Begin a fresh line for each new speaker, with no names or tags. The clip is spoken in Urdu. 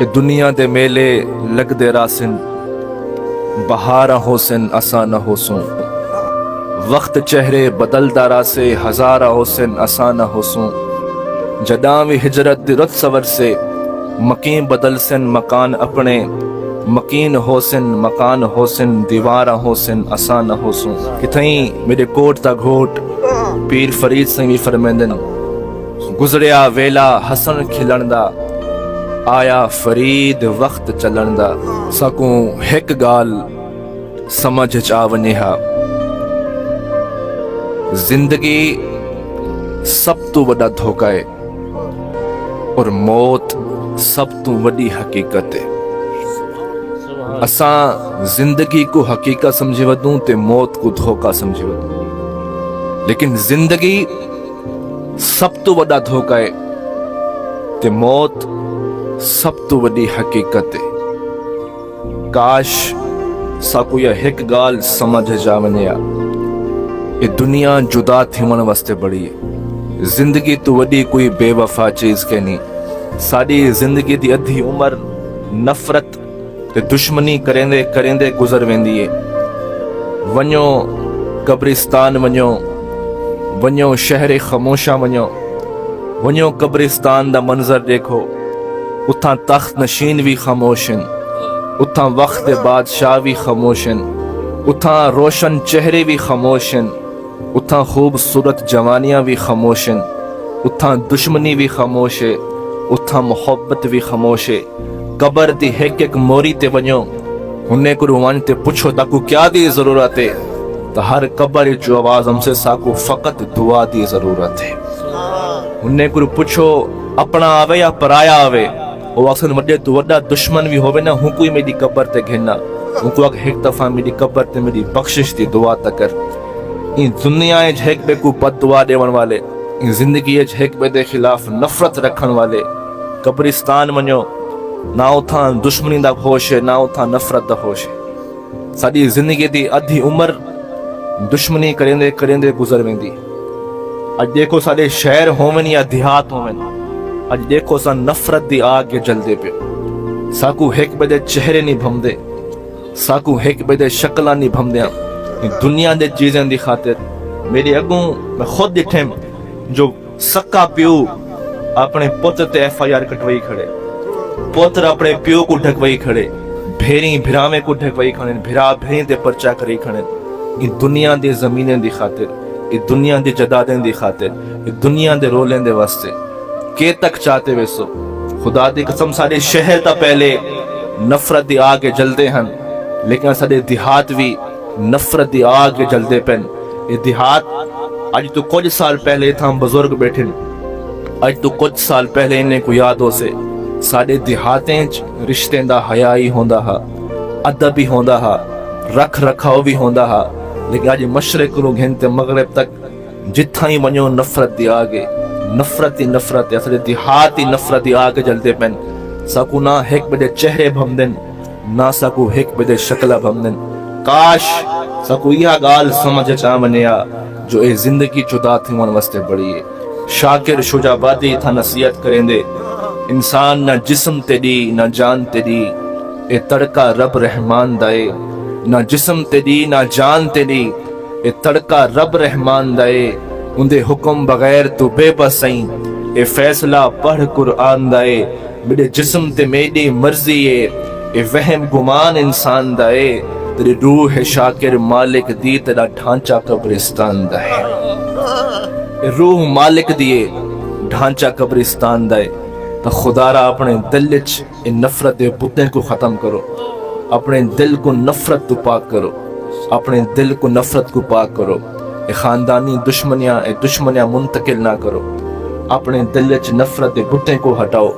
اے دنیا دے میلے لگ دے راسن بہارا ہوسن اسا نہ ہوسوں وقت چہرے بدلدا راسے ہزارہ ہوسن اسا نہ ہوسوں جداں وی ہجرت دی رت سور سے مکین بدل سن مکان اپنے مکین ہوسن مکان ہوسن دیوارہ ہوسن اسا نہ ہوسوں کتھیں میرے کوٹ تا گھوٹ پیر فرید سنگی فرمیندن گزریا ویلا حسن کھلن دا آیا فرید وقت چلن دا سکوں ہک گال سمجھ چاونے ہا زندگی سب تو وڈا دھوکا ہے اور موت سب تو وڈی حقیقت ہے اساں زندگی کو حقیقت سمجھے ودوں تے موت کو دھوکا سمجھے ودوں لیکن زندگی سب تو وڈا دھوکا ہے تے موت سب تو وڈی حقیقت ہے کاش ساکو یہ ہک گال سمجھ جاونیا یہ دنیا جدا تھیون واسطے بڑی ہے زندگی تو وڈی کوئی بے وفا چیز کے نہیں ساری زندگی دی ادھی عمر نفرت تے دشمنی کریندے کریندے گزر ویندی ہے ونیو قبرستان ونیو شہر خاموشاں ونیو قبرستان دا منظر دیکھو اتھاں تخت نشین بھی خاموشن اتھاں وقت بادشاہ بھی خاموشن اتھاں روشن چہرے بھی خاموشن اتھاں خوبصورت جوانیاں بھی خاموشن اتھاں دشمنی بھی خاموش ہے اتھاں محبت بھی خاموش ہے قبر دی ایک ایک موری تے ونیو انہیں کو روان تے پوچھو تاکو کیا دی ضرورت ہے تو ہر قبر جو آواز ہم سے ساکو فقط دعا دی ضرورت ہے انہیں کو پوچھو اپنا آوے یا پرایا آوے وہ اکثر وڈے تو وڈا دشمن بھی ہوئے نا ہوں کوئی میری قبر تے گھننا ہوں کو ایک دفعہ میری قبر تے میری بخشش دی دعا تکر ان دنیا جھیک بے کو بد دعا دیون والے ان زندگی جھیک بے دے خلاف نفرت رکھن والے قبرستان منو نہ اتھاں دشمنی دا ہوش ہے نہ اتھاں نفرت دا ہوش ہے ساری زندگی دی ادھی عمر دشمنی کریندے کریندے گزر ویندی اج دیکھو سارے شہر ہوون یا دیہات ہوون اج دیکھو سا نفرت دی آگ جلدے پہ ساکو ہیک بدے چہرے نہیں بھمدے ساکو ہیک بدے شکلاں نہیں بھمدیاں دنیا دے چیزیں دی خاطر میری اگوں میں خود ڈٹھیں جو سکا پیو اپنے پتر تے ایف آئی آر کٹوائی کھڑے پتر اپنے پیو کو ڈھکوائی کھڑے بھیری بھرامے کو ڈھکوائی کھڑے بھرا بھیری تے پرچا کری کھڑے یہ دنیا دے زمینیں دی خاطر یہ دنیا دی جدادیں دی خاطر یہ دنیا دے رولیں دے واسطے کے تک چاہتے ویسو خدا دی قسم سارے شہر تا پہلے نفرت دی آگ جلدے ہن لیکن سارے دیہات بھی نفرت دی آگ جلدے پن یہ دیہات آج تو کچھ سال پہلے تھا ہم بزرگ بیٹھے آج تو کچھ سال پہلے انہیں کو یاد ہو سے سارے دیہاتیں رشتیں دا حیائی ہوندا ہا ادب بھی ہوندا ہا رکھ رکھاؤ بھی ہوندا ہا لیکن آج مشرق رو گھنتے مغرب تک جتھا ہی ونیو نفرت دی آگے نفرت اصل دیہاتی نفرت دی آگ جلدے پن ساکو نہ ہیک بدے چہرے بھمدن نہ ساکو ہیک بدے شکلہ بھمدن کاش ساکو یہ گال سمجھ چاونیا جو اے زندگی جدا تھی من واسطے بڑی ہے شاکر شجاع بادی تھا نصیحت کریں دے انسان نہ جسم تے دی نہ جان تے دی اے تڑکا رب رحمان دائے نہ جسم تے دی نہ جان تے دی اے تڑکا رب رحمان دائے اندے حکم بغیر تو بے بسائیں اے فیصلہ پڑھ قرآن دائے میرے جسم تے میری مرضی ہے اے وہم گمان انسان دائے تیری روح شاکر مالک دی تیرا ڈھانچہ قبرستان دائے اے روح مالک دیے ڈھانچہ قبرستان دائے تو خدا را اپنے دل وچ اے نفرت دے بتیں کو ختم کرو اپنے دل کو نفرت تو پاک کرو اپنے دل کو نفرت کو پاک کرو اے خاندانی دشمنیاں منتقل نہ کرو اپنے دل وچ نفرت دے بتیں کو ہٹاؤ